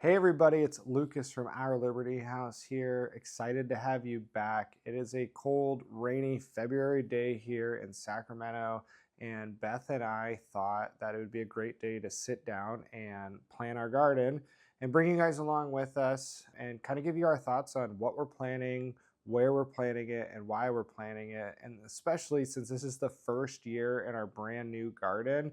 Hey everybody, it's Lucas from Our Liberty House here. Excited to have you back. It is a cold, rainy February day here in Sacramento, and Beth and I thought that it would be a great day to sit down and plan our garden and bring you guys along with us and kind of give you our thoughts on what we're planting, where we're planting it, and why we're planting it. And especially since this is the first year in our brand new garden,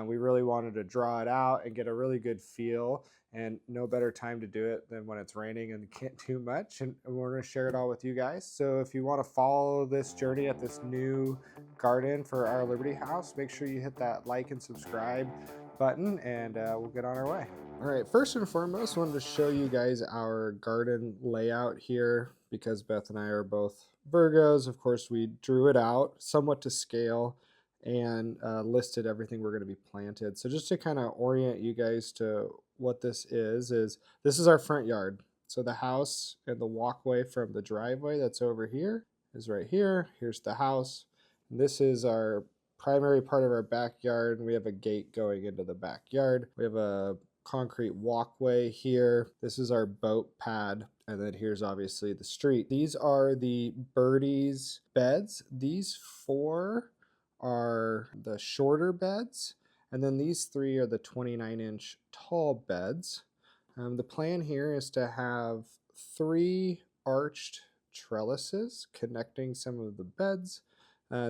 we really wanted to draw it out and get a really good feel, and no better time to do it than when it's raining and you can't do much. And we're going to share it all with you guys. So if you want to follow this journey at this new garden for Our Liberty House, make sure you hit that like and subscribe button, and we'll get on our way. All right, first and foremost, I wanted to show you guys our garden layout here because Beth and I are both Virgos. Of course, we drew it out somewhat to scale and listed everything we're going to be planted. So just to kind of orient you guys to what this is this is our front yard. So the house and the walkway from the driveway that's over here is right here. Here's the house. And this is our primary part of our backyard, and we have a gate going into the backyard. We have a concrete walkway here. This is our boat pad, and then here's obviously the street. These are the birdies beds. These four are the shorter beds, and then these three are the 29-inch tall beds. The plan here is to have 3 arched trellises connecting some of the beds.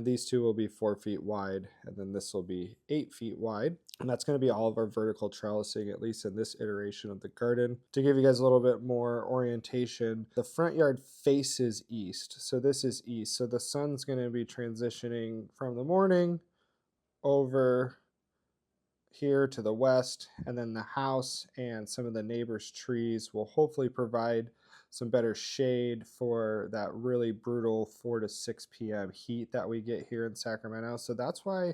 These two will be 4 feet wide, and then this will be 8 feet wide. And that's going to be all of our vertical trellising, at least in this iteration of the garden. To give you guys a little bit more orientation, the front yard faces east. So this is east. So the sun's going to be transitioning from the morning over here to the west, and then the house and some of the neighbors' trees will hopefully provide some better shade for that really brutal 4 to 6 p.m. heat that we get here in Sacramento. So that's why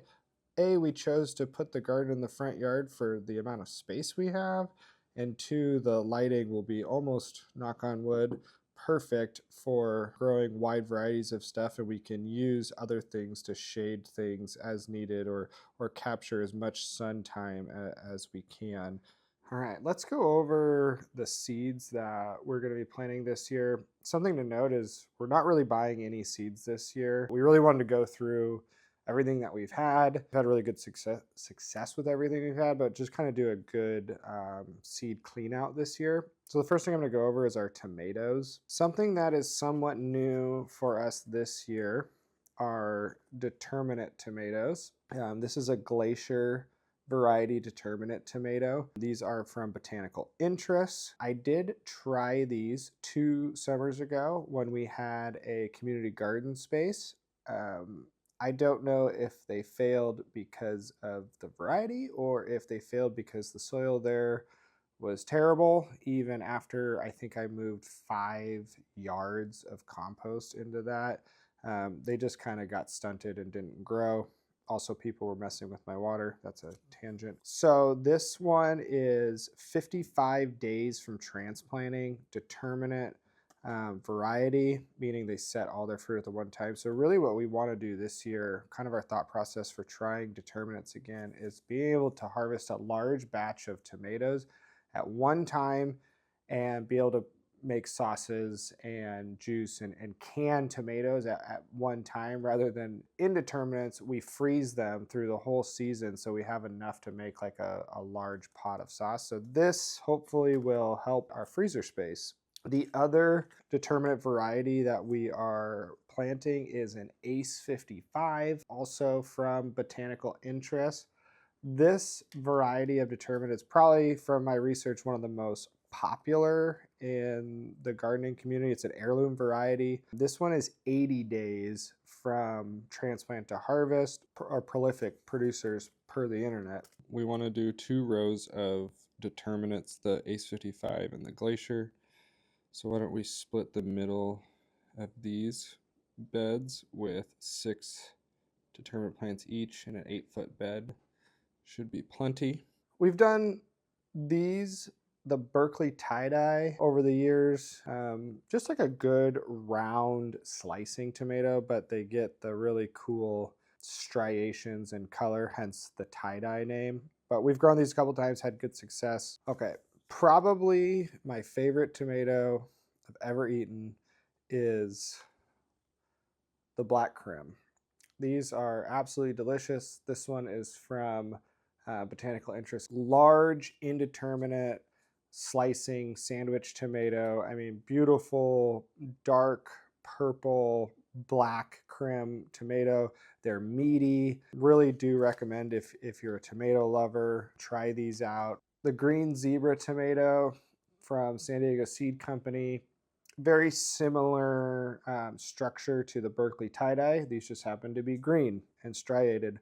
we chose to put the garden in the front yard for the amount of space we have, and 2, the lighting will be almost, knock on wood, perfect for growing wide varieties of stuff, and we can use other things to shade things as needed or capture as much sun time as we can. All right, let's go over the seeds that we're going to be planting this year. Something to note is we're not really buying any seeds this year. We really wanted to go through everything that we've had. We've had really good success with everything we've had, but just kind of do a good seed clean out this year. So the first thing I'm going to go over is our tomatoes. Something that is somewhat new for us this year are determinate tomatoes. This is a Glacier variety determinate tomato. These are from Botanical Interests. I did try these 2 summers ago when we had a community garden space. I don't know if they failed because of the variety or if they failed because the soil there was terrible. Even after I think I moved 5 yards of compost into that, they just kind of got stunted and didn't grow. Also, people were messing with my water. That's a tangent. So this one is 55 days from transplanting, determinate variety, meaning they set all their fruit at the one time. So really what we want to do this year, kind of our thought process for trying determinates again, is being able to harvest a large batch of tomatoes at one time and be able to make sauces and juice and can tomatoes at one time, rather than indeterminates. We freeze them through the whole season so we have enough to make like a large pot of sauce. So this hopefully will help our freezer space. The other determinate variety that we are planting is an Ace 55, also from Botanical Interest. This variety of determinate is probably, from my research, one of the most popular in the gardening community. It's an heirloom variety. This one is 80 days from transplant to harvest, are prolific producers per the internet. We want to do 2 rows of determinates, the Ace 55 and the Glacier. So why don't we split the middle of these beds with 6 determinate plants each in an 8-foot bed. Should be plenty. We've done these, the Berkley Tie Dye, over the years. Just like a good round slicing tomato, but they get the really cool striations and color, hence the tie-dye name. But we've grown these a couple times, had good success. Okay, Probably my favorite tomato I've ever eaten is the black Krim. These are absolutely delicious. This one is from Botanical Interest. Large, indeterminate slicing sandwich tomato. I mean, beautiful, dark purple, black Krim tomato. They're meaty. Really do recommend if you're a tomato lover, try these out. The green zebra tomato from San Diego Seed Company. Very similar structure to the Berkley Tie Dye. These just happen to be green and striated.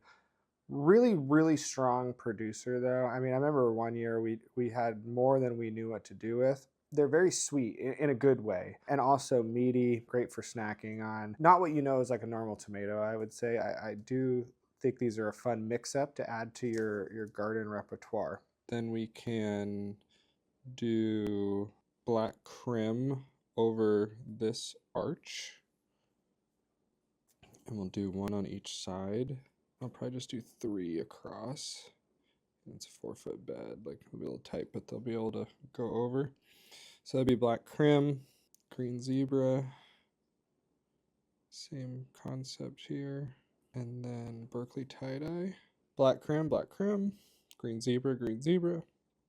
Really, really strong producer though. I mean, I remember one year we had more than we knew what to do with. They're very sweet in a good way, and also meaty, great for snacking on. Not what you know is like a normal tomato, I would say. I do think these are a fun mix-up to add to your garden repertoire. Then we can do black Krim over this arch, and we'll do one on each side. I'll probably just do 3 across. It's a 4-foot bed, like it'll be a little tight, but they'll be able to go over. So that'd be black Krim, green zebra, same concept here, and then Berkley tie dye, black Krim, green zebra,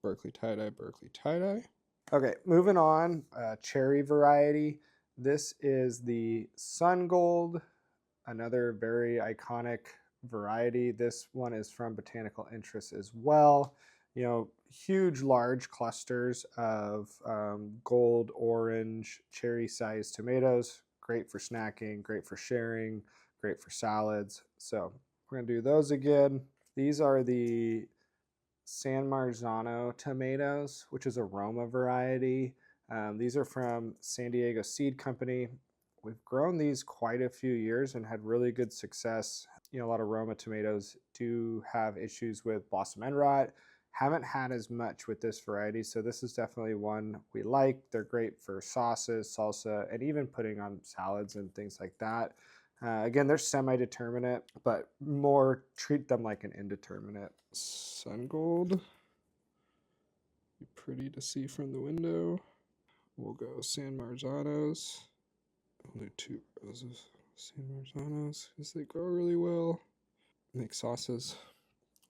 Berkley tie dye. Okay, moving on, cherry variety. This is the Sungold, another very iconic variety. This one is from Botanical Interest as well. You know, huge, large clusters of gold, orange, cherry-sized tomatoes. Great for snacking, great for sharing, great for salads. So we're gonna do those again. These are the San Marzano tomatoes, which is a Roma variety. These are from San Diego Seed Company. We've grown these quite a few years and had really good success. You know, a lot of Roma tomatoes do have issues with blossom end rot. Haven't had as much with this variety, so this is definitely one we like. They're great for sauces, salsa, and even putting on salads and things like that. Again, they're semi-determinate, but more treat them like an indeterminate. Sungold, be pretty to see from the window. We'll go San Marzanos. We'll do 2 rows of San Marzanos because they grow really well. Make sauces.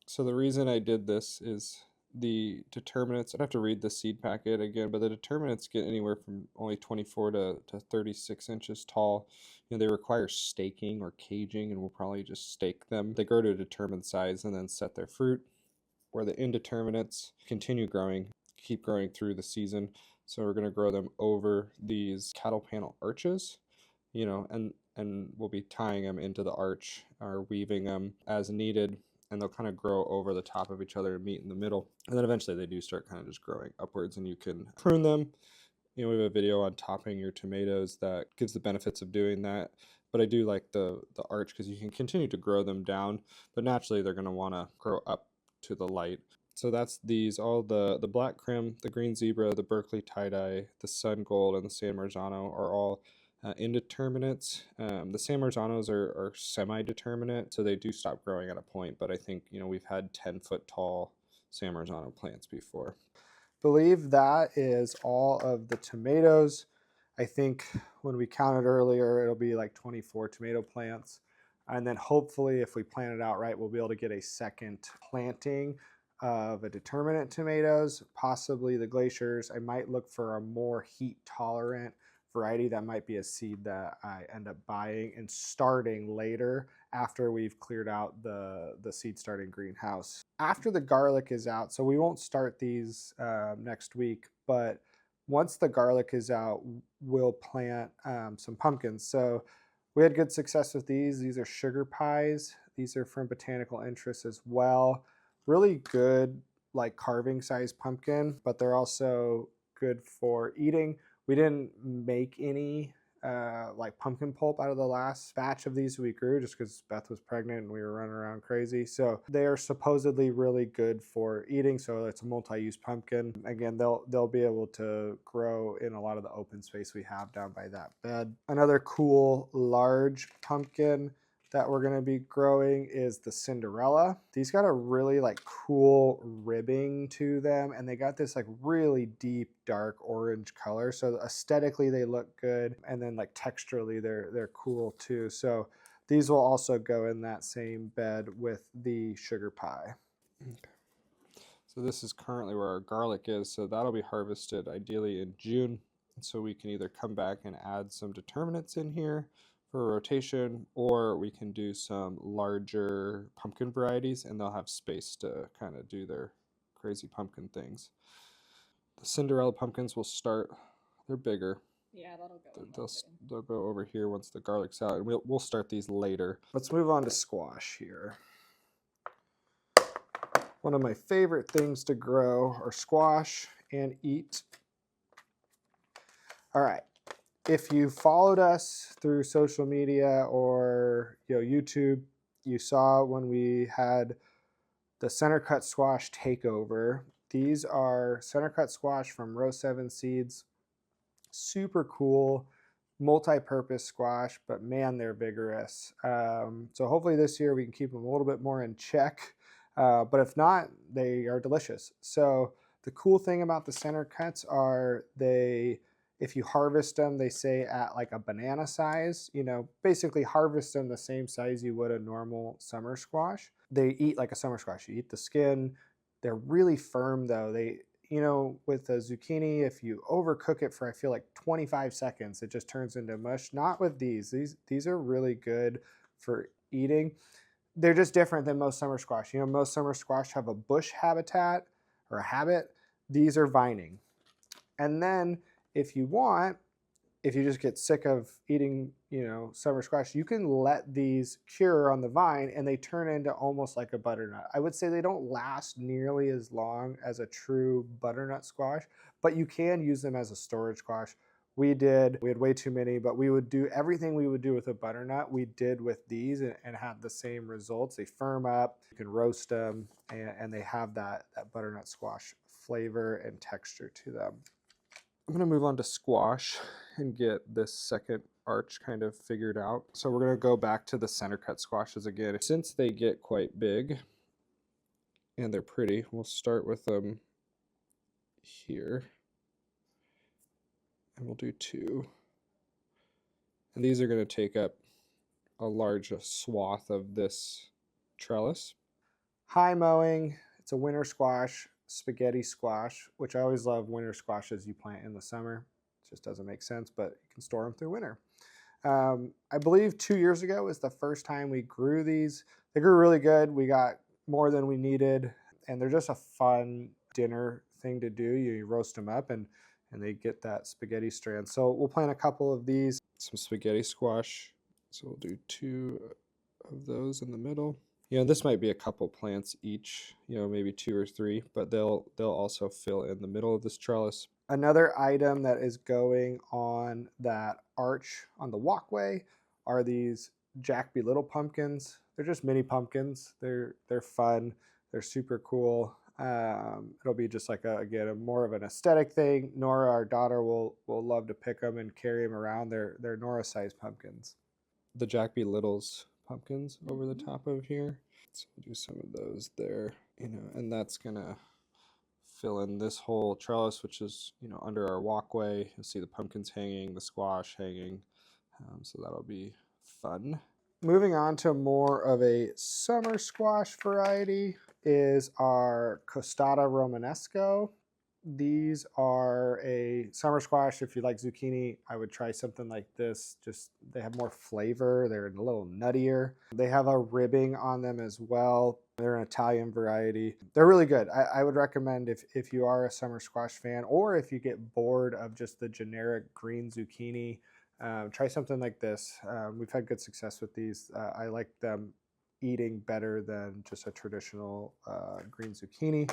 So the reason I did this is the determinants. I'd have to read the seed packet again, but the determinants get anywhere from only 24 to 36 inches tall. You know, they require staking or caging, and we'll probably just stake them. They grow to a determined size and then set their fruit, where the indeterminates continue growing, keep growing through the season. So we're going to grow them over these cattle panel arches, you know, and we'll be tying them into the arch or weaving them as needed, and they'll kind of grow over the top of each other and meet in the middle. And then eventually they do start kind of just growing upwards, and you can prune them. You know, we have a video on topping your tomatoes that gives the benefits of doing that. But I do like the arch because you can continue to grow them down, but naturally they're going to want to grow up to the light. So that's these, all the black Krim, the green zebra, the Berkley tie dye, the Sungold, and the San Marzano are all indeterminates. The San Marzanos are semi-determinate, so they do stop growing at a point, but I think, you know, we've had 10-foot tall San Marzano plants before. Believe that is all of the tomatoes. I think when we counted earlier, it'll be like 24 tomato plants. And then hopefully if we plant it out right, we'll be able to get a second planting of a determinate tomatoes, possibly the Glaciers. I might look for a more heat tolerant variety. That might be a seed that I end up buying and starting later after we've cleared out the seed starting greenhouse. After the garlic is out, so we won't start these next week, but once the garlic is out, we'll plant some pumpkins. So we had good success with these. These are sugar pies. These are from Botanical Interest as well. Really good, like carving size pumpkin, but they're also good for eating. We didn't make any like pumpkin pulp out of the last batch of these we grew just because Beth was pregnant and we were running around crazy. So they are supposedly really good for eating. So it's a multi-use pumpkin. Again, they'll be able to grow in a lot of the open space we have down by that bed. Another cool large pumpkin that we're going to be growing is the Cinderella. These got a really like cool ribbing to them, and they got this like really deep dark orange color, so aesthetically they look good, and then like texturally they're cool too. So these will also go in that same bed with the sugar pie. Okay. So this is currently where our garlic is, so that'll be harvested ideally in June, so we can either come back and add some determinants in here for rotation, or we can do some larger pumpkin varieties and they'll have space to kind of do their crazy pumpkin things. The Cinderella pumpkins will start, they're bigger. Yeah, that'll go. They'll go over here once the garlic's out, and we'll start these later. Let's move on to squash here. One of my favorite things to grow are squash and eat. All right. If you followed us through social media or YouTube, you saw when we had the Centercut Squash takeover. These are Centercut Squash from Row 7 Seeds. Super cool, multi-purpose squash, but man, they're vigorous. So hopefully this year we can keep them a little bit more in check. But if not, they are delicious. So the cool thing about the Centercuts are if you harvest them, they say at like a banana size, basically harvest them the same size you would a normal summer squash. They eat like a summer squash. You eat the skin. They're really firm though. With a zucchini, if you overcook it for, I feel like 25 seconds, it just turns into mush. Not with these. These are really good for eating. They're just different than most summer squash. Most summer squash have a bush habitat or a habit. These are vining. And then if you just get sick of eating, summer squash, you can let these cure on the vine and they turn into almost like a butternut. I would say they don't last nearly as long as a true butternut squash, but you can use them as a storage squash. We had way too many, but we would do everything we would do with a butternut, we did with these and had the same results. They firm up, you can roast them, and they have that butternut squash flavor and texture to them. I'm going to move on to squash and get this second arch kind of figured out. So we're going to go back to the Centercut squashes again. Since they get quite big and they're pretty, we'll start with them here. And we'll do 2. And these are going to take up a large swath of this trellis. High mowing, it's a winter squash. Spaghetti squash, which I always love winter squashes you plant in the summer. It just doesn't make sense, but you can store them through winter. I believe 2 years ago was the first time we grew these. They grew really good. We got more than we needed, and they're just a fun dinner thing to do. You roast them up and they get that spaghetti strand. So we'll plant a couple of these, some spaghetti squash. So we'll do 2 of those in the middle. This might be a couple plants each, maybe 2 or 3, but they'll also fill in the middle of this trellis. Another item that is going on that arch on the walkway are these Jack B. Little pumpkins. They're just mini pumpkins. They're fun. They're super cool. It'll be just like a more of an aesthetic thing. Nora, our daughter, will love to pick them and carry them around. They're Nora-sized pumpkins. The Jack B. Little's pumpkins over the top of here. So we'll do some of those there, and that's gonna fill in this whole trellis, which is, under our walkway. You'll see the pumpkins hanging, the squash hanging, so that'll be fun. Moving on to more of a summer squash variety is our Costada Romanesco. These are a summer squash. If you like zucchini, I would try something like this. They have more flavor. They're a little nuttier. They have a ribbing on them as well. They're an Italian variety. They're really good. I would recommend if you are a summer squash fan, or if you get bored of just the generic green zucchini, try something like this. We've had good success with these. I like them eating better than just a traditional green zucchini.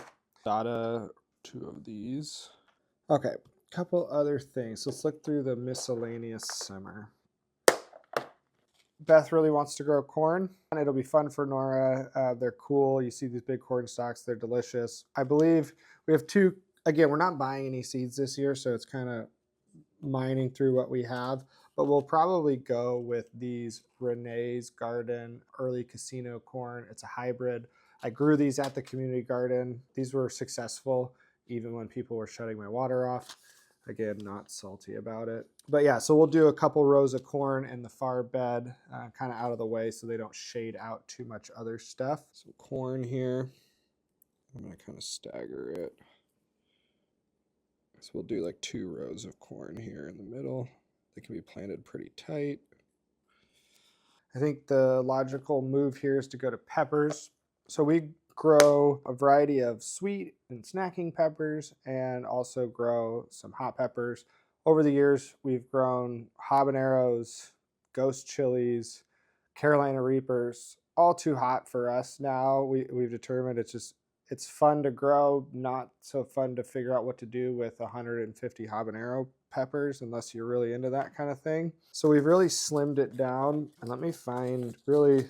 2 of these. Okay, couple other things. Let's look through the miscellaneous summer. Beth really wants to grow corn, and it'll be fun for Nora. They're cool. You see these big corn stalks. They're delicious. I believe we have 2. Again, we're not buying any seeds this year, so it's kind of mining through what we have, but we'll probably go with these Renee's Garden Early Casino Corn. It's a hybrid. I grew these at the community garden. These were successful even when people were shutting my water off. Again, not salty about it. But yeah, so we'll do a couple rows of corn in the far bed, kind of out of the way so they don't shade out too much other stuff. Some corn here. I'm going to kind of stagger it. So we'll do like 2 rows of corn here in the middle. They can be planted pretty tight. I think the logical move here is to go to peppers. So we grow a variety of sweet and snacking peppers and also grow some hot peppers. Over the years, we've grown habaneros, ghost chilies, Carolina Reapers, all too hot for us now. We've determined it's fun to grow, not so fun to figure out what to do with 150 habanero peppers unless you're really into that kind of thing. So we've really slimmed it down. And let me find really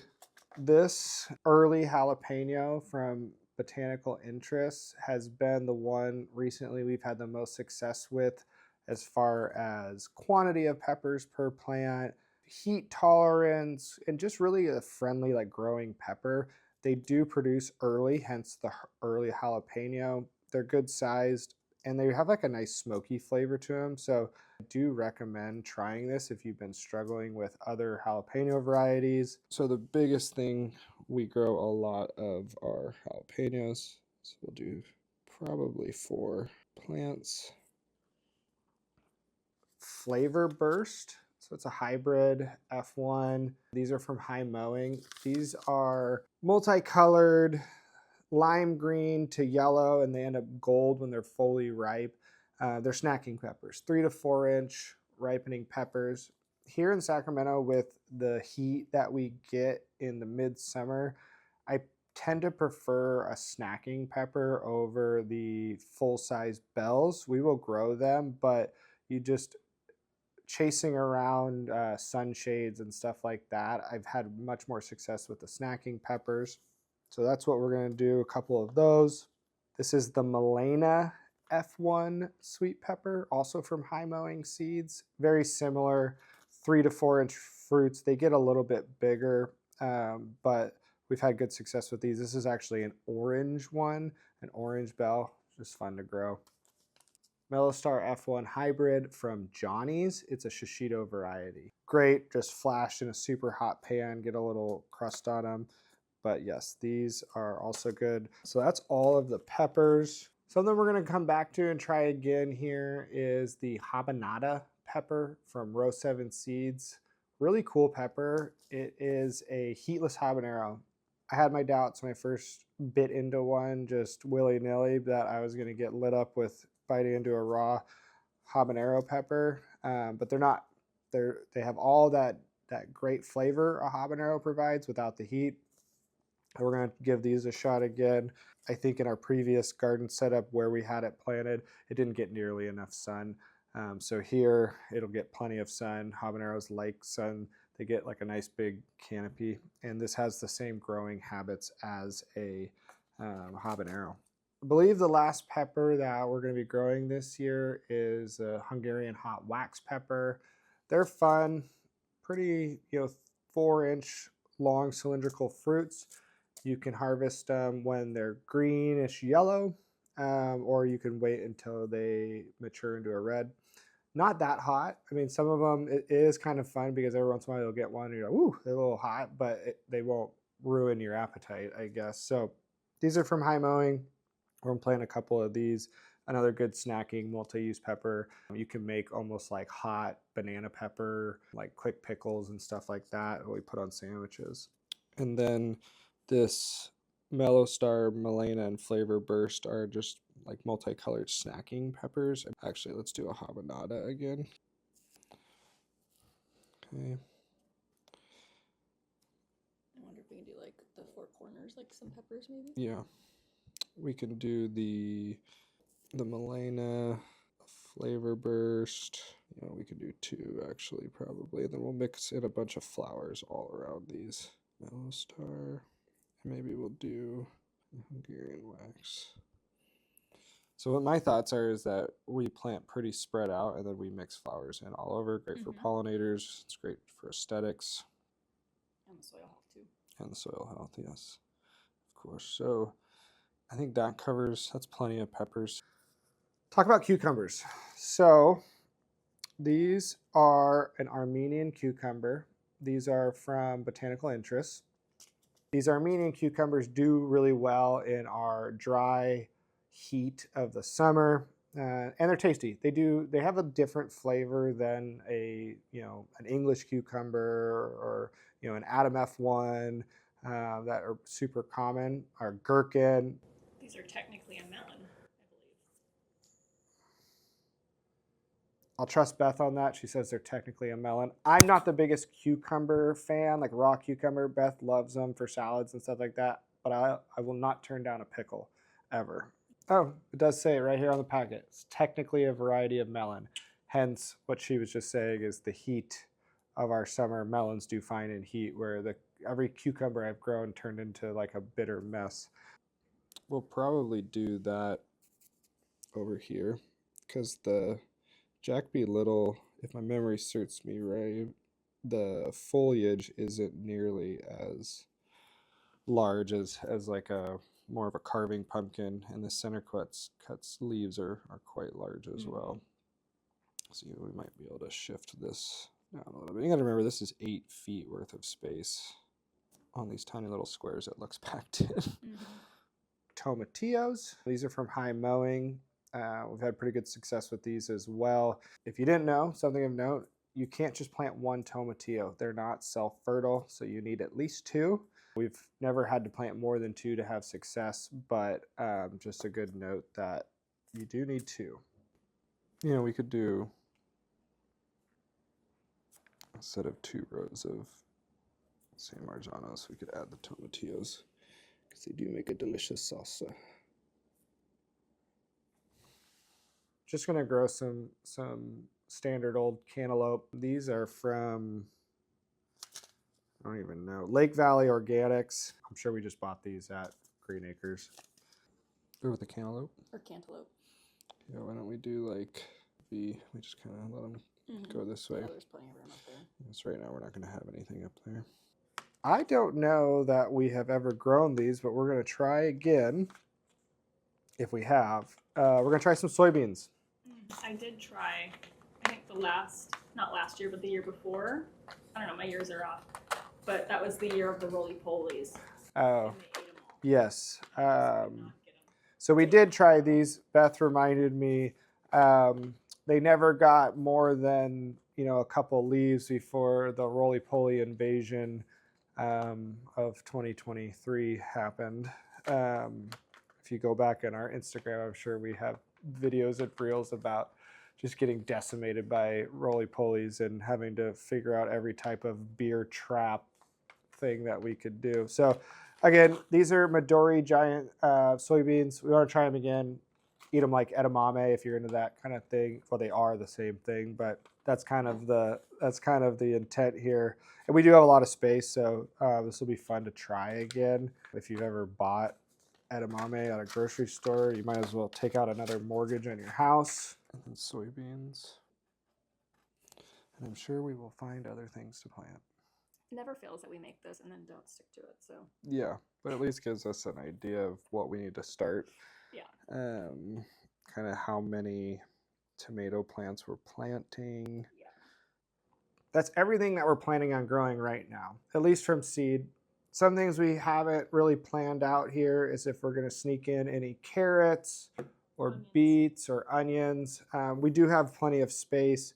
this early jalapeno from Botanical Interests has been the one recently we've had the most success with as far as quantity of peppers per plant, heat tolerance, and just really a friendly like growing pepper. They do produce early, hence the early jalapeno. They're good sized and they have like a nice smoky flavor to them. So I do recommend trying this if you've been struggling with other jalapeno varieties. So the biggest thing, we grow a lot of our jalapenos. So we'll do probably 4 plants. Flavorburst. So it's a hybrid F1. These are from High Mowing. These are multicolored, lime green to yellow, and they end up gold when they're fully ripe. They're snacking peppers, 3 to 4 inch ripening peppers. Here in Sacramento, with the heat that we get in the midsummer, I tend to prefer a snacking pepper over the full-size bells. We will grow them, but you just chasing around sunshades and stuff like that, I've had much more success with the snacking peppers. So that's what we're going to do, a couple of those. This is the Milena F1 sweet pepper, also from High Mowing Seeds. Very similar, 3 to 4 inch fruits. They get a little bit bigger, but we've had good success with these. This is actually an orange one, an orange bell, just fun to grow. Mellowstar F1 hybrid from Johnny's. It's a Shishito variety. Great, just flashed in a super hot pan, get a little crust on them. But yes, these are also good. So that's all of the peppers. Something we're gonna come back to and try again here is the Habanada Pepper from Row 7 Seeds. Really cool pepper. It is a heatless habanero. I had my doubts when I first bit into one, just willy-nilly, that I was gonna get lit up with biting into a raw habanero pepper, but they're not. They have all that great flavor a habanero provides without the heat. We're going to give these a shot again. I think in our previous garden setup where we had it planted, it didn't get nearly enough sun. So here it'll get plenty of sun. Habaneros like sun. They get like a nice big canopy, and this has the same growing habits as a habanero. I believe the last pepper that we're going to be growing this year is a Hungarian Hot Wax Pepper. They're fun, pretty 4-inch long cylindrical fruits. You can harvest them when they're greenish yellow, or you can wait until they mature into a red. Not that hot. I mean, some of them, it is kind of fun because every once in a while you'll get one and you're like, ooh, they're a little hot, but they won't ruin your appetite, I guess. So these are from High Mowing. We're going to plant a couple of these. Another good snacking multi-use pepper. You can make almost like hot banana pepper, like quick pickles and stuff like that we put on sandwiches. And then this Mellowstar, Milena, and Flavorburst are just like multicolored snacking peppers. Actually, let's do a habanada again. Okay. I wonder if we can do like the 4 corners, like some peppers maybe? Yeah. We can do the Milena, Flavorburst. We could do 2 actually, probably. And then we'll mix in a bunch of flowers all around these. Mellowstar. Maybe we'll do Hungarian wax. So what my thoughts are is that we plant pretty spread out and then we mix flowers in all over. Great for pollinators. It's great for aesthetics. And the soil health too. And the soil health, yes. Of course. So I think that's plenty of peppers. Talk about cucumbers. So these are an Armenian cucumber. These are from Botanical Interests. These Armenian cucumbers do really well in our dry heat of the summer, and they're tasty. They have a different flavor than an English cucumber or an Adam F1 that are super common. Our gherkin. These are technically a melon, I believe. I'll trust Beth on that. She says they're technically a melon. I'm not the biggest cucumber fan, like raw cucumber. Beth loves them for salads and stuff like that, but I will not turn down a pickle ever. Oh, it does say it right here on the packet. It's technically a variety of melon. Hence, what she was just saying is the heat of our summer. Melons do fine in heat, where every cucumber I've grown turned into like a bitter mess. We'll probably do that over here because the Jack B. Little, if my memory serves me right, the foliage isn't nearly as large as like a more of a carving pumpkin, and the Centercut leaves are quite large as well. So we might be able to shift this down a little bit. You got to remember, this is 8 feet worth of space on these tiny little squares that looks packed in. Tomatillos. These are from High Mowing. We've had pretty good success with these as well. If you didn't know, something of note, you can't just plant one tomatillo. They're not self-fertile, so you need at least 2. We've never had to plant more than 2 to have success, but just a good note that you do need 2. We could do, instead of 2 rows of San Marzanos, we could add the tomatillos because they do make a delicious salsa. Just gonna grow some standard old cantaloupe. These are from, I don't even know, Lake Valley Organics. I'm sure we just bought these at Green Acres. Go with the cantaloupe. Or cantaloupe. Yeah, why don't we do like we just kind of let them go this way. Oh, there's plenty of room up there. Yes, right now we're not going to have anything up there. I don't know that we have ever grown these, but we're going to try again if we have. We're going to try some soybeans. I did try, I think not last year, but the year before. I don't know, my years are off. But that was the year of the roly-polies. Oh, yes. So we did try these. Beth reminded me they never got more than a couple leaves before the roly-poly invasion of 2023 happened. If you go back in our Instagram, I'm sure we have videos and reels about just getting decimated by roly-polies and having to figure out every type of beer trap thing that we could do. So again, these are Midori giant soybeans. We want to try them again. Eat them like edamame if you're into that kind of thing. Well, they are the same thing, but that's kind of the intent here. And we do have a lot of space, so this will be fun to try again. If you've ever bought edamame at a grocery store, you might as well take out another mortgage on your house. And then soybeans. And I'm sure we will find other things to plant. It never fails that we make this and then don't stick to it. So yeah, but at least gives us an idea of what we need to start. Yeah. Kind of how many tomato plants we're planting. Yeah. That's everything that we're planning on growing right now, at least from seed. Some things we haven't really planned out here is if we're going to sneak in any carrots or beets or onions. We do have plenty of space.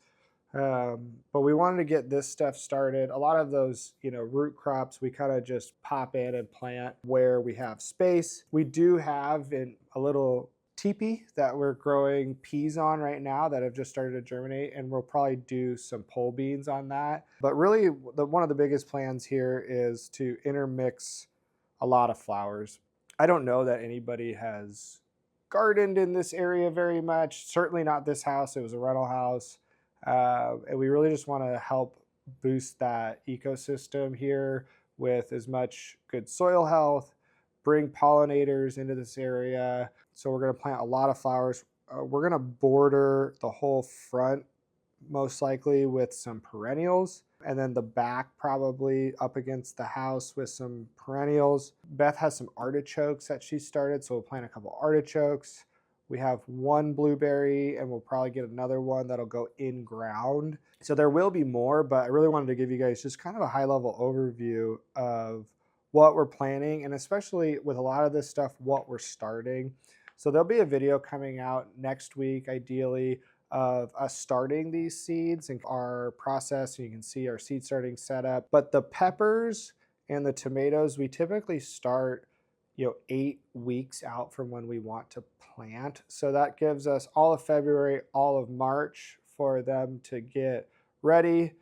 But we wanted to get this stuff started. A lot of those, root crops, we kind of just pop in and plant where we have space. We do have a little teepee that we're growing peas on right now that have just started to germinate, and we'll probably do some pole beans on that. But really, one of the biggest plans here is to intermix a lot of flowers. I don't know that anybody has gardened in this area very much. Certainly not this house. It was a rental house. And we really just want to help boost that ecosystem here with as much good soil health, bring pollinators into this area. So we're going to plant a lot of flowers. We're going to border the whole front most likely with some perennials, and then the back probably up against the house with some perennials. Beth has some artichokes that she started, so we'll plant a couple artichokes. We have one blueberry, and we'll probably get another one that'll go in ground. So there will be more, but I really wanted to give you guys just kind of a high-level overview of what we're planning, and especially with a lot of this stuff, what we're starting. So there'll be a video coming out next week, ideally, of us starting these seeds and our process. You can see our seed starting setup. But the peppers and the tomatoes, we typically start 8 weeks out from when we want to plant. So that gives us all of February, all of March for them to get ready.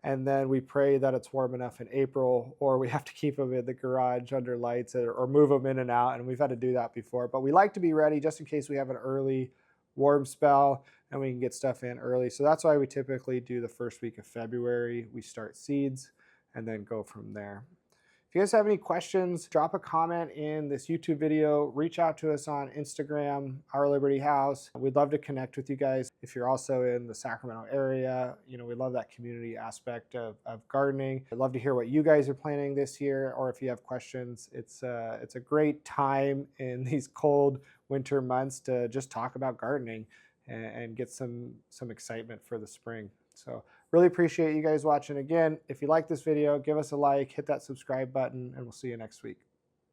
And then we pray that it's warm enough in April, or we have to keep them in the garage under lights or move them in and out. And we've had to do that before. But we like to be ready just in case we have an early warm spell and we can get stuff in early. So that's why we typically do the first week of February. We start seeds and then go from there. If you guys have any questions, drop a comment in this YouTube video. Reach out to us on Instagram, Our Liberty House. We'd love to connect with you guys. If you're also in the Sacramento area, we love that community aspect of gardening. I'd love to hear what you guys are planning this year, or if you have questions. It's a great time in these cold winter months to just talk about gardening and get some excitement for the spring. So really appreciate you guys watching. Again, if you like this video, give us a like, hit that subscribe button, and we'll see you next week.